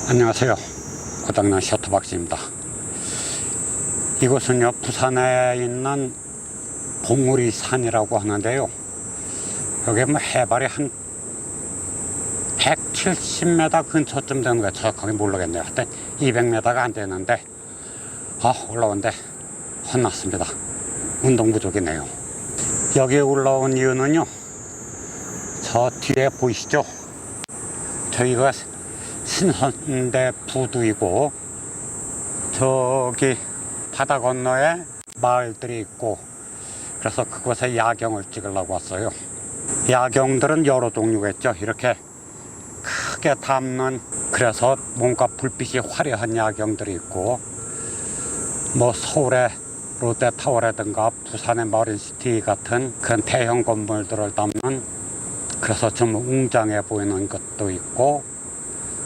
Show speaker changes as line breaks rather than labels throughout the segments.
안녕하세요. 고장난 셔터박스입니다. 이곳은요, 부산에 있는 봉우리산이라고 하는데요. 여기 뭐 해발이 한 170m 근처쯤 되는 거예요. 정확하게 모르겠네요. 하여튼 200m가 안 되는데, 올라오는데 혼났습니다. 운동 부족이네요. 여기 올라온 이유는요, 저 뒤에 보이시죠? 저희가 신선대 부두이고, 저기 바다 건너에 마을들이 있고, 그래서 그곳에 야경을 찍으려고 왔어요. 야경들은 여러 종류가 있죠. 이렇게 크게 담는, 그래서 뭔가 불빛이 화려한 야경들이 있고, 뭐 서울의 롯데타워라든가 부산의 머린시티 같은 그런 대형 건물들을 담는, 그래서 좀 웅장해 보이는 것도 있고,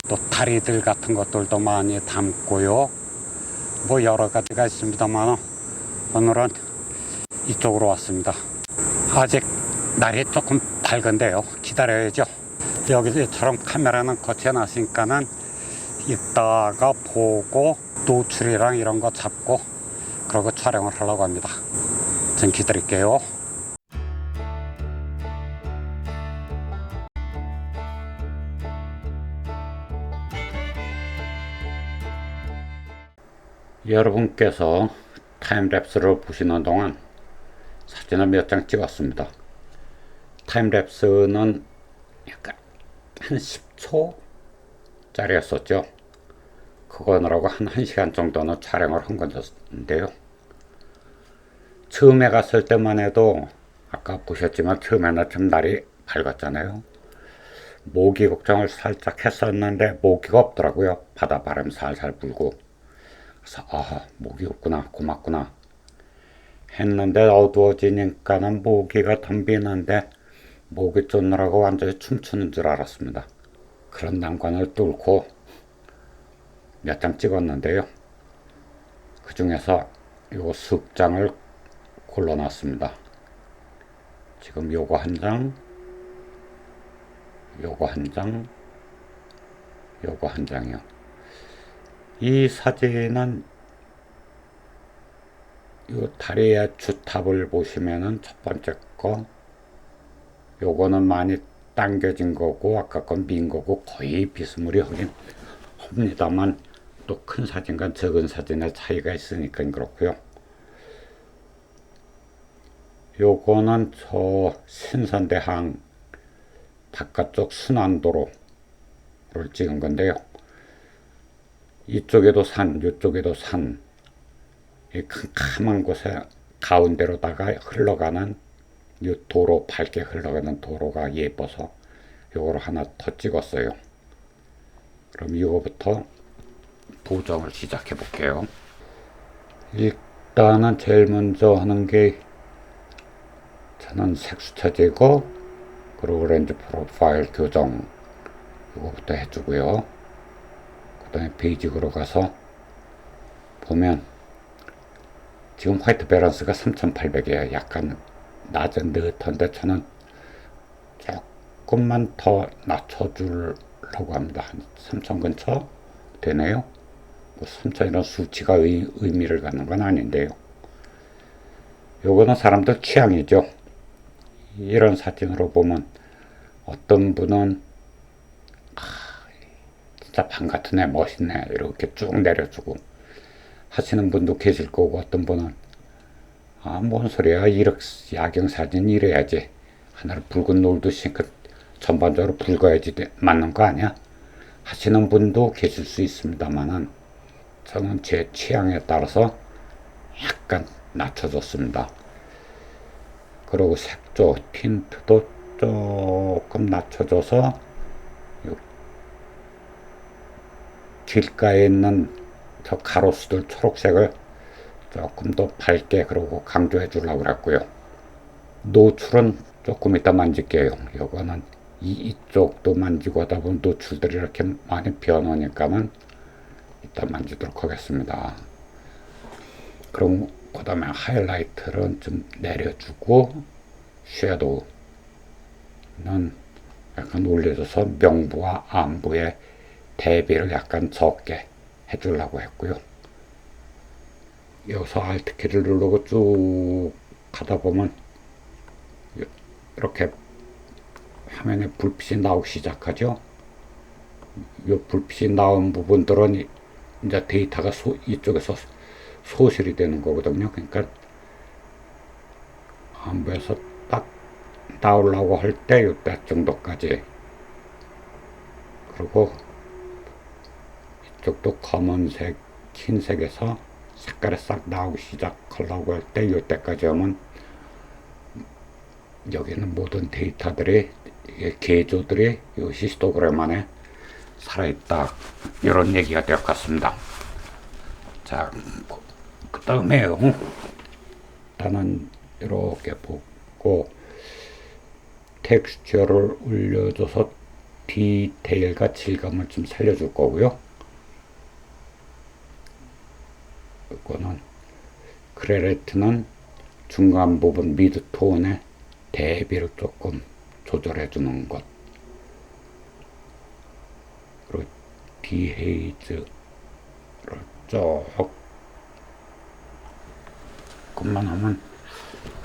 또 다리들 같은 것들도 많이 담고요. 뭐 여러 가지가 있습니다만 오늘은 이쪽으로 왔습니다. 아직 날이 조금 밝은데요. 기다려야죠. 여기처럼 카메라는 거쳐놨으니까는 이따가 보고 노출이랑 이런 거 잡고 그러고 촬영을 하려고 합니다. 좀 기다릴게요. 여러분께서 타임랩스를 보시는 동안 사진을 몇 장 찍었습니다. 타임랩스는 약간 한 10초 짜리였었죠. 그거느라고 한 1시간 정도는 촬영을 한 건데요. 처음에 갔을 때만 해도 아까 보셨지만 처음에는 좀 날이 밝았잖아요. 모기 걱정을 살짝 했었는데 모기가 없더라고요. 바다 바람 살살 불고. 그래서 모기 없구나, 고맙구나 했는데, 어두워지니까는 모기가 덤비는데 모기 쫓느라고 완전히 춤추는 줄 알았습니다. 그런 난관을 뚫고 몇 장 찍었는데요. 그 중에서 요 습장을 골라놨습니다. 지금 요거 한 장, 요거 한 장, 요거 한 장이요. 이 사진은 요 다리의 주탑을 보시면은 첫 번째 거, 요거는 많이 당겨진 거고, 아까 건 민 거고, 거의 비스무리하긴 합니다만, 또 큰 사진과 적은 사진의 차이가 있으니까 그렇고요. 요거는 저 신선대항 바깥쪽 순환도로를 찍은 건데요. 이쪽에도 산, 이쪽에도 산, 이 캄캄한 곳에 가운데로다가 흘러가는 이 도로, 밝게 흘러가는 도로가 예뻐서 요거를 하나 더 찍었어요. 그럼 이거부터 보정을 시작해 볼게요. 일단은 제일 먼저 하는 게, 저는 색수 처지고 그리고 렌즈 프로파일 교정 이거부터 해주고요. 그 다음에 베이직으로 가서 보면 지금 화이트 밸런스가 3800이에요. 약간 낮은 듯한데 저는 조금만 더 낮춰주려고 합니다. 한 3000 근처 되네요. 뭐 3000이라는 수치가 의미를 갖는 건 아닌데요. 요거는 사람들 취향이죠. 이런 사진으로 보면 어떤 분은 진짜 방 같은 애 멋있네 이렇게 쭉 내려주고 하시는 분도 계실 거고, 어떤 분은 뭔 소리야, 이렇게 야경 사진 이래야지, 하나를 붉은 놀듯이 전반적으로 붉어야지 맞는 거 아니야 하시는 분도 계실 수 있습니다만은, 저는 제 취향에 따라서 약간 낮춰줬습니다. 그리고 색조 틴트도 조금 낮춰줘서 길가에 있는 저 가로수들 초록색을 조금 더 밝게 그러고 강조해 주려고 그랬고요. 노출은 조금 이따 만질게요. 요거는 이쪽도 만지고 하다 보면 노출들이 이렇게 많이 변하니까는 이따 만지도록 하겠습니다. 그럼 그 다음에 하이라이트를 좀 내려주고, 섀도우는 약간 올려줘서 명부와 안부의 대비를 약간 적게 해주려고 했고요. 여기서 Alt키를 누르고 쭉 가다 보면 이렇게 화면에 불빛이 나오기 시작하죠. 이 불빛이 나온 부분들은 이제 데이터가 이쪽에서 소실이 되는 거거든요. 그러니까 안보에서 딱 나오려고 할 때 이때 정도까지, 그리고 이쪽도 검은색, 흰색에서 색깔이 싹 나오기 시작하려고 할 때 이때까지 하면 여기는 모든 데이터들이, 개조들이 이 히스토그램 안에 살아있다, 이런 얘기가 될 것 같습니다. 자, 그 다음에요, 일단은 이렇게 보고 텍스처를 올려줘서 디테일과 질감을 좀 살려줄 거고요. 이거는 그레레트는 중간 부분 미드톤의 대비를 조금 조절해 주는 것, 그리고 디헤이즈를 조금만 하면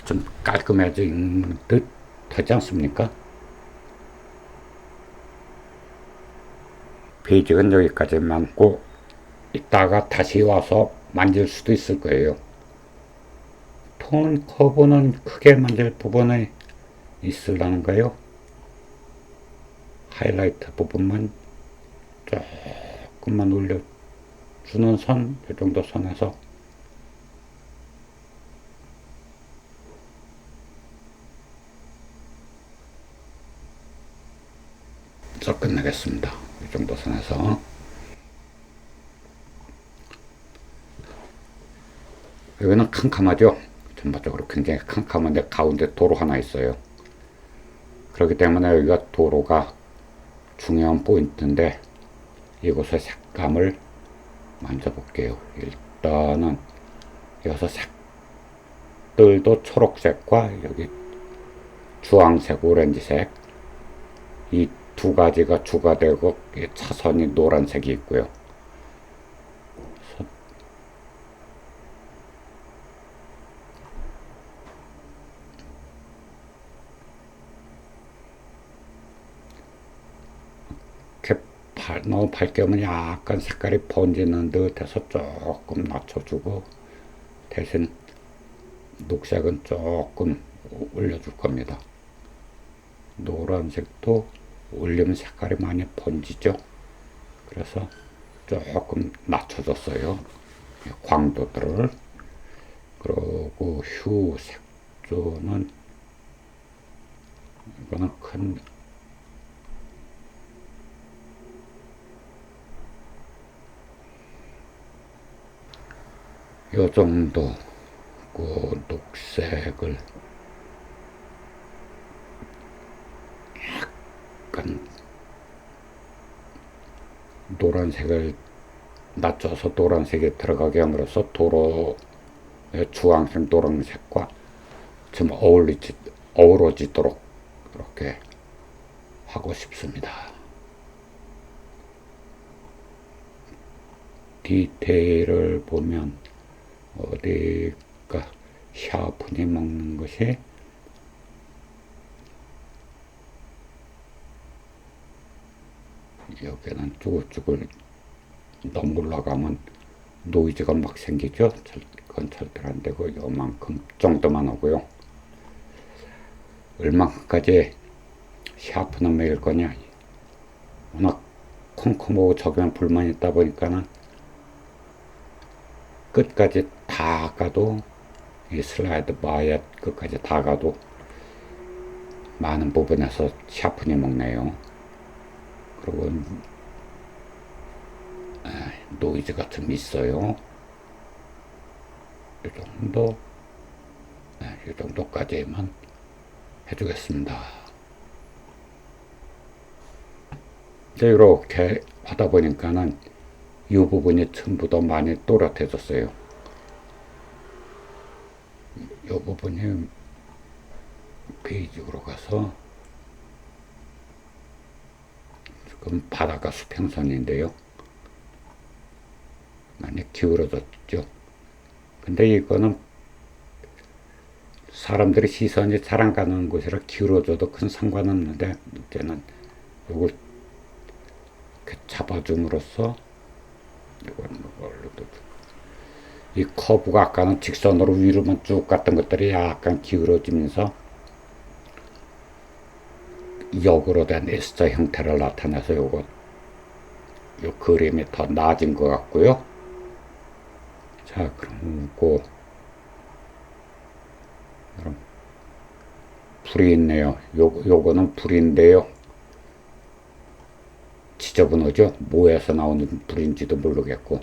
좀 깔끔해진 듯 하지 않습니까? 베이직은 여기까지 많고 이따가 다시 와서 만질 수도 있을 거예요. 톤 커브는 크게 만질 부분에 있으려는가요? 하이라이트 부분만 조금만 올려주는 선, 이 정도 선에서 끝내겠습니다. 이 정도 선에서. 여기는 캄캄하죠. 전반적으로 굉장히 캄캄한데 가운데 도로 하나 있어요. 그렇기 때문에 여기가 도로가 중요한 포인트인데 이곳의 색감을 만져볼게요. 일단은 여기서 색들도 초록색과 여기 주황색, 오렌지색, 이 두 가지가 주가 되고 차선이 노란색이 있고요. 너무 밝게 하면 약간 색깔이 번지는 듯해서 조금 낮춰주고, 대신 녹색은 조금 올려줄 겁니다. 노란색도 올리면 색깔이 많이 번지죠. 그래서 조금 낮춰줬어요, 광도들을. 그리고 휴 색조는 이거는 큰 요 정도 그 녹색을 약간 노란색을 낮춰서 노란색에 들어가게 함으로써 도로의 주황색, 노란색과 좀 어우러지도록 이렇게 하고 싶습니다. 디테일을 보면 어디가 샤프니 먹는 것이 여기는 쭈글쭈글 너무 올라가면 노이즈가 막 생기죠. 그건 절대로 안 되고 요만큼 정도만 하고요. 얼마큼까지 샤프는 먹일 거냐. 워낙 컴컴하고 적으면 불만이 있다 보니까는 끝까지 다 가도, 이 슬라이드 바의 끝까지 다 가도 많은 부분에서 샤프니 먹네요. 그리고 노이즈가 좀 있어요. 이 정도까지만 해주겠습니다. 이렇게 하다 보니까는 이 부분이 전부 다 많이 또렷해졌어요. 이 부분이 베이직으로 가서 그럼 바다가 수평선인데요. 많이 기울어졌죠. 근데 이거는 사람들이 시선이 잘 안 가는 곳이라 기울어져도 큰 상관없는데, 문제는 이걸 잡아줌으로써 이걸 이 커브가 아까는 직선으로 위로만 쭉 갔던 것들이 약간 기울어지면서 역으로 된 S자 형태를 나타내서 요 그림이 더 나아진 것 같고요. 자, 그럼 불이 있네요. 요거는 불인데요. 지저분하죠? 뭐에서 나오는 불인지도 모르겠고.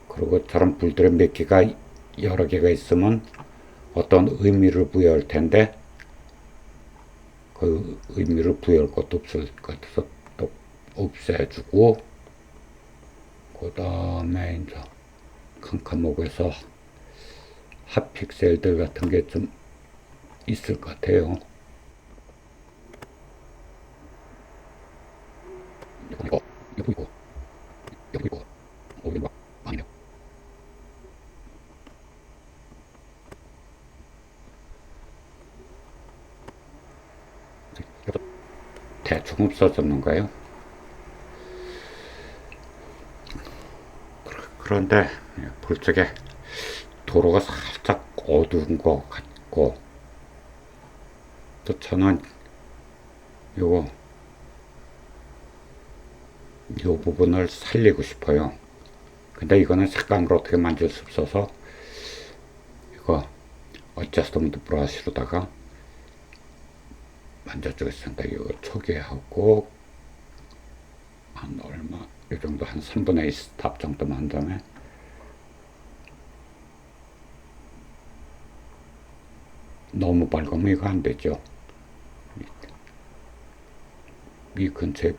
그리고 저런 불들의 몇 개가 여러 개가 있으면 어떤 의미를 부여할 텐데 그 의미를 부여할 것도 없을 것 같아서 또 없애주고, 그 다음에 이제 캄캄목에서 핫픽셀들 같은 게 좀 있을 것 같아요. 이거 보이고 이거 막 아니네요. 대충 없어졌는가요? 그런데 볼 적에 도로가 살짝 어두운 것 같고, 또 저는 요 부분을 살리고 싶어요. 근데 이거는 색감으로 어떻게 만들 수 없어서 이거 어저스트먼트 브러쉬로다가 만져주겠습니다. 이거 초기하고 한 얼마, 이 정도 한 3분의 1 스탑 정도만 한 다음에 너무 밝으면 이거 안 되죠. 이 근처에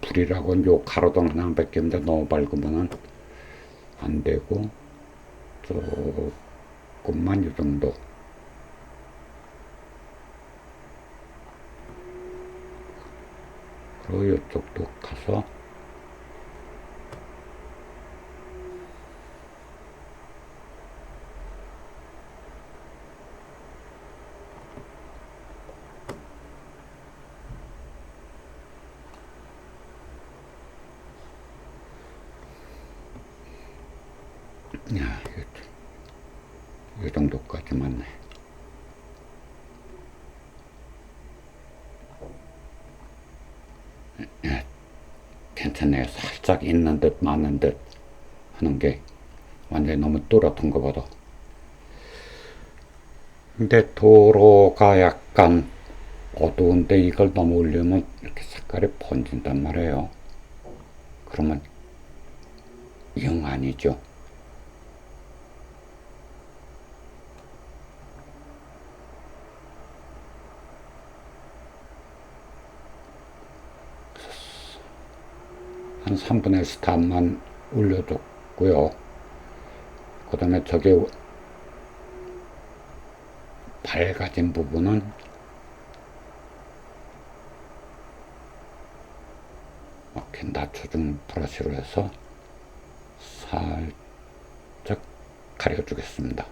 불이라고 요 가로등 하나 뺏기는데 너무 밝으면 안 되고, 조금만 이 정도. 그리고 이쪽도 가서 야, 이 정도까지만 괜찮네요. 살짝 있는 듯 마는 듯 하는 게 완전히 너무 뚜렷한 것보다. 근데 도로가 약간 어두운데 이걸 너무 올리면 이렇게 색깔이 번진단 말이에요. 그러면 영 아니죠. 한 3분의 1 스탑만 올려줬고요. 그 다음에 저게 밝아진 부분은 이렇게 낮춰준 브러쉬로 해서 살짝 가려주겠습니다.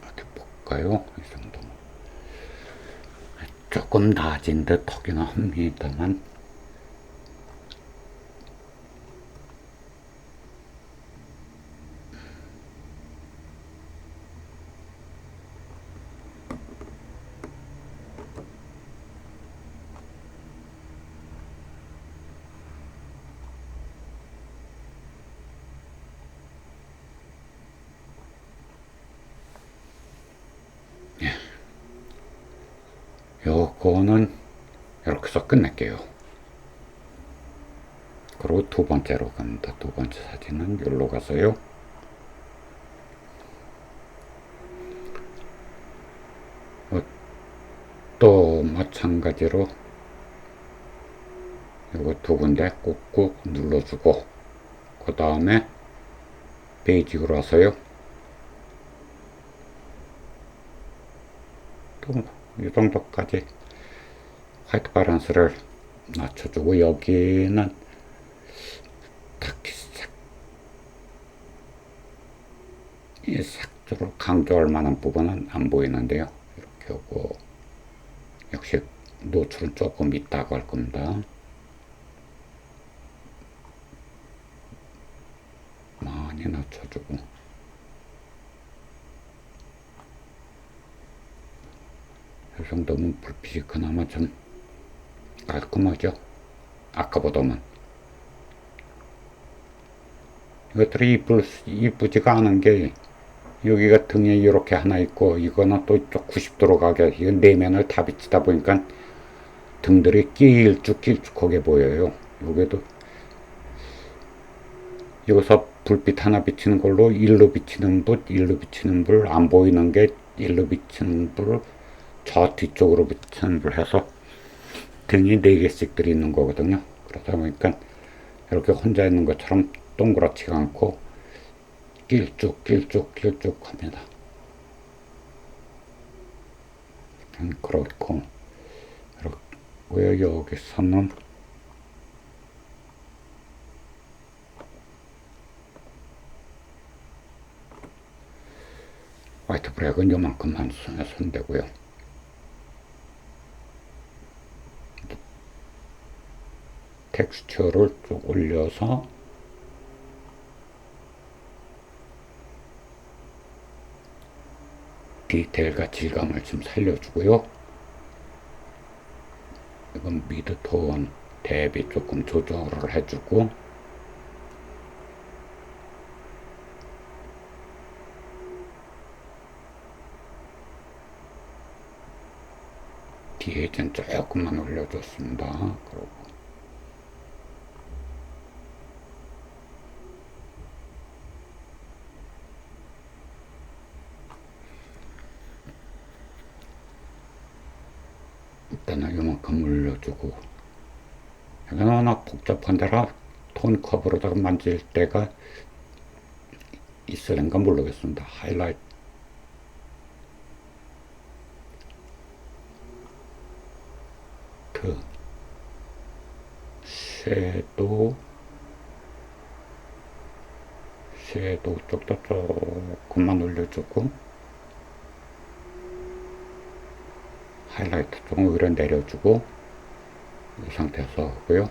어디 볼까요? 이 정도. 조금 낮은 듯 하기는 합니다만 요거는 이렇게 해서 끝낼게요. 그리고 두 번째로 갑니다. 두 번째 사진은 여기로 가서요. 또 마찬가지로 이거 두 군데 꾹꾹 눌러주고 그 다음에 베이직으로 와서요. 또 이 정도까지 화이트 밸런스를 맞춰주고 여기는 딱히 이 색조를 강조할 만한 부분은 안 보이는데요. 이렇게 하고 역시 노출은 조금 있다고 할 겁니다. 많이 낮춰주고 이 정도면 불빛이 그나마 좀 깔끔하죠. 아까보다는 이것들이 이쁘지가 않은 게 여기가 등에 이렇게 하나 있고 이거는 또 이쪽 90도로 가게 이거 내면을 다 비치다 보니까 등들이 길쭉길쭉하게 보여요. 여기도 여기서 불빛 하나 비치는 걸로 일로 비치는 불 안 보이는 게 일로 비치는 불 저 뒤쪽으로 비치는 불 해서 등이 4개씩들이 있는 거거든요. 그러다 보니까 이렇게 혼자 있는 것처럼 동그랗지가 않고 길쭉 합니다. 그렇고 왜 여기서는 화이트 블랙은 요만큼만 손대고요. 텍스처를 쭉 올려서 디테일과 질감을 좀 살려주고요. 이건 미드톤 대비 조금 조절을 해주고 뒤에 좀 조금만 올려줬습니다. 그리고 일단은 이만큼 올려주고 이건 워낙 복잡한 데라 톤 커브로다가 만질 때가 있을는가 모르겠습니다. 하이라이트 섀도우 쪽도 조금만 올려주고 하이라이트 쪽은 위로 내려주고 이 상태에서 하고요.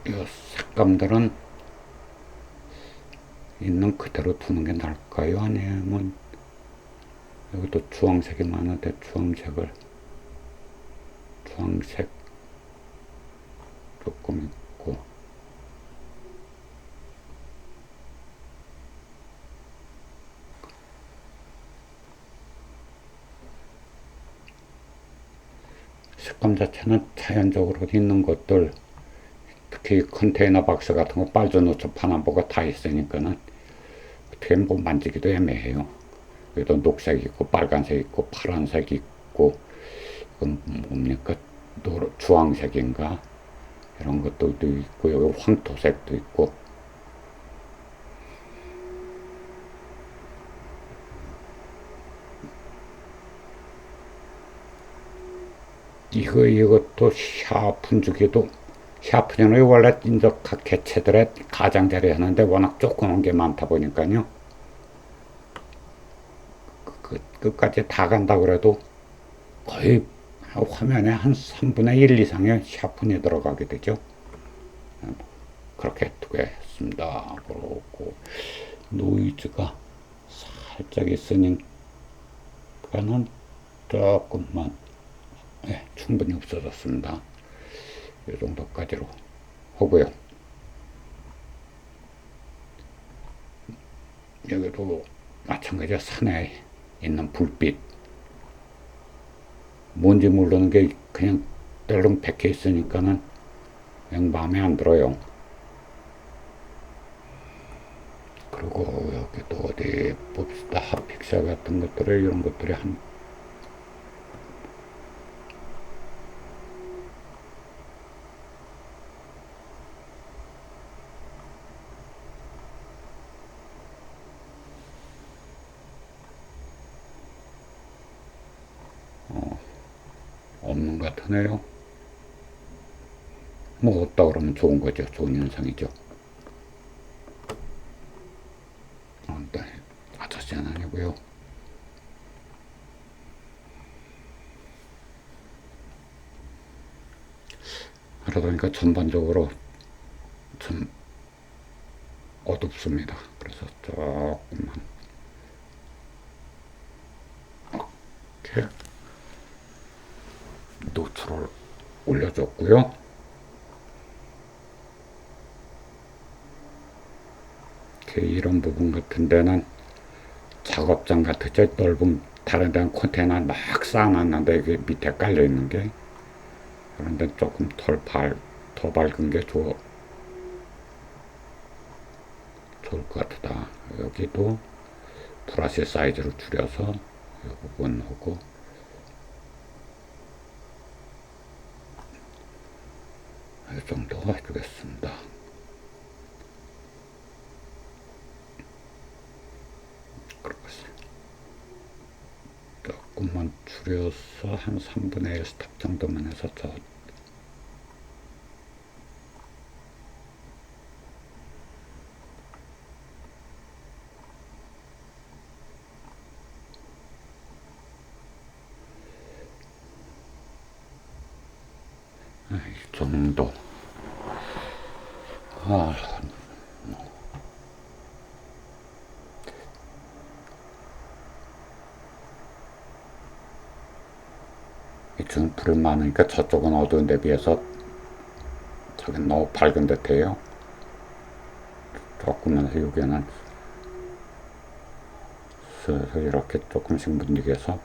이 색감들은 있는 그대로 두는 게 나을까요? 아니면 여기도 주황색이 많은데 주황색 조금 있고 색감 자체는 자연적으로 있는 것들 특히 컨테이너 박스 같은 거 빨주노초 파남보가 다 있으니까는 어떻게 뭐 만지기도 애매해요. 여기도 녹색 있고 빨간색 있고 파란색 있고 이건 뭡니까 주황색인가 이런 것들도 있고 여기 황토색도 있고 이것도 샤픈 주기도 샤프는 원래 인적 각 개체들의 가장자리 하는데 워낙 조그만 게 많다 보니까요. 끝까지 다 간다 그래도 거의 화면에 한 3분의 1 이상의 샤픈이 들어가게 되죠. 그렇게 두겠습니다. 그리고 노이즈가 살짝 있으니까는 조금만 충분히 없어졌습니다. 이 정도까지로 하고요. 여기도 마찬가지로 산에 있는 불빛, 뭔지 모르는 게 그냥 떨렁 박혀 있으니까는 영 마음에 안 들어요. 그리고 여기도 어디 봅시다. 핫픽셀 같은 것들을, 이런 것들이 한 없는 것 같으네요. 뭐 없다 그러면 좋은 거죠. 좋은 현상이죠. 네. 아저씨는 아니고요. 그러다 보니까 전반적으로 좀 어둡습니다. 그래서 조금만 이렇게 노출을 올려줬고요. 이런 부분 같은 데는 작업장 같은 넓은 다른 데는 컨테이너 막 쌓아놨는데 이게 밑에 깔려 있는 게, 그런데 조금 더 밝은 게 좋을 것 같다. 여기도 브러쉬 사이즈를 줄여서 이 부분하고 이 정도 해주겠습니다. 조금만 줄여서 한 3분의 1 스탑 정도만 해서 이 정도. 이쪽은 불이 많으니까 저쪽은 어두운 데 비해서 저긴 너무 밝은 듯해요. 조금만 여기는 슬슬 이렇게 조금씩 문지겨서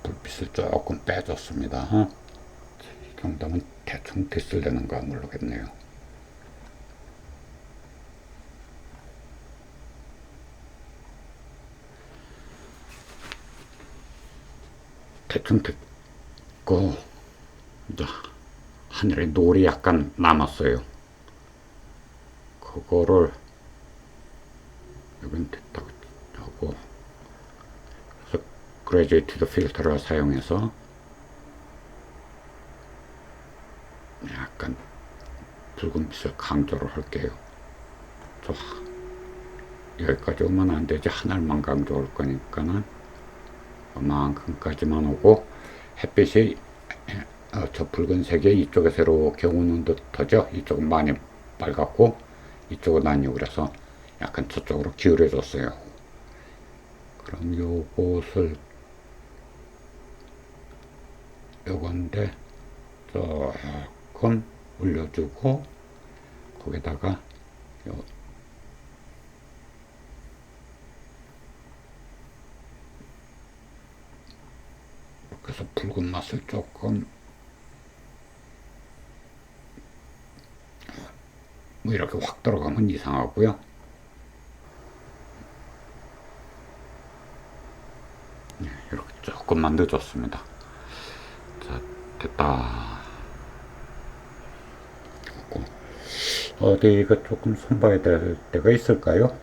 불빛을 조금 빼줬습니다. 이 정도면 대충 디슬되는가 모르겠네요. 대충 됐고, 이제 하늘에 노을이 약간 남았어요. 그거를 여긴 됐다고 하고, 그래서 그레이제이티드 필터를 사용해서 약간 붉은빛을 강조를 할게요. 여기까지 오면 안 되지. 하늘만 강조할 거니까는 이만큼까지만 오고, 햇빛이 저 붉은색이 이쪽에서 이렇게 오는 듯하죠. 이쪽은 많이 빨갛고 이쪽은 아니고, 그래서 약간 저쪽으로 기울여 줬어요. 그럼 요것을, 요건데 조금 올려주고, 거기다가 그래서 붉은 맛을 조금 뭐 이렇게 확 들어가면 이상하고요. 이렇게 조금만 늦었습니다. 자, 됐다. 어디가 조금 손봐야 될 때가 있을까요?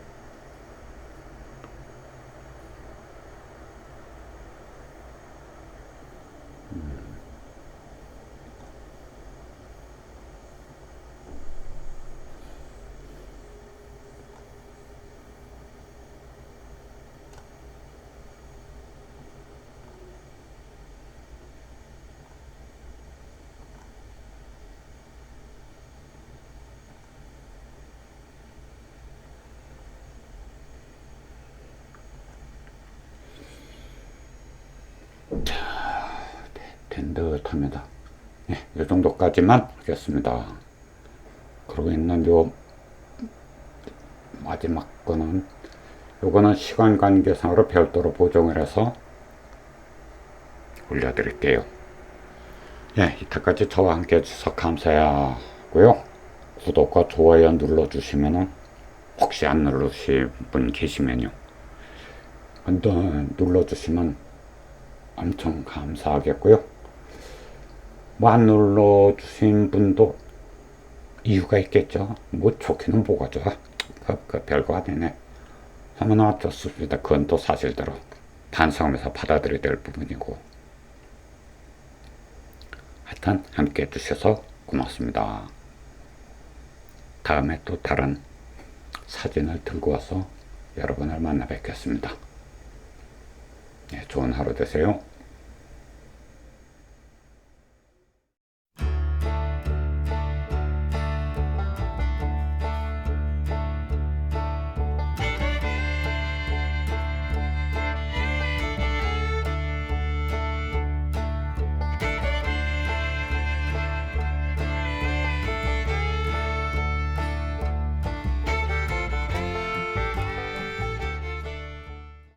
반듯합니다. 예, 이 정도까지만 하겠습니다. 그러고 있는 요 마지막 거는 요거는 시간 관계상으로 별도로 보정을 해서 올려드릴게요. 예, 이때까지 저와 함께 해주셔서 감사하고요. 구독과 좋아요 눌러주시면은 혹시 안 누르신 분 계시면요, 눌러주시면 엄청 감사하겠고요. 뭐 안 눌러주신 분도 이유가 있겠죠. 뭐 좋기는 뭐가 좋아. 그 별거 아니네 하면 어쩔 수 없습니다. 그건 또 사실대로 반성하면서 받아들여야 될 부분이고. 하여튼 함께 해주셔서 고맙습니다. 다음에 또 다른 사진을 들고 와서 여러분을 만나 뵙겠습니다. 네, 좋은 하루 되세요.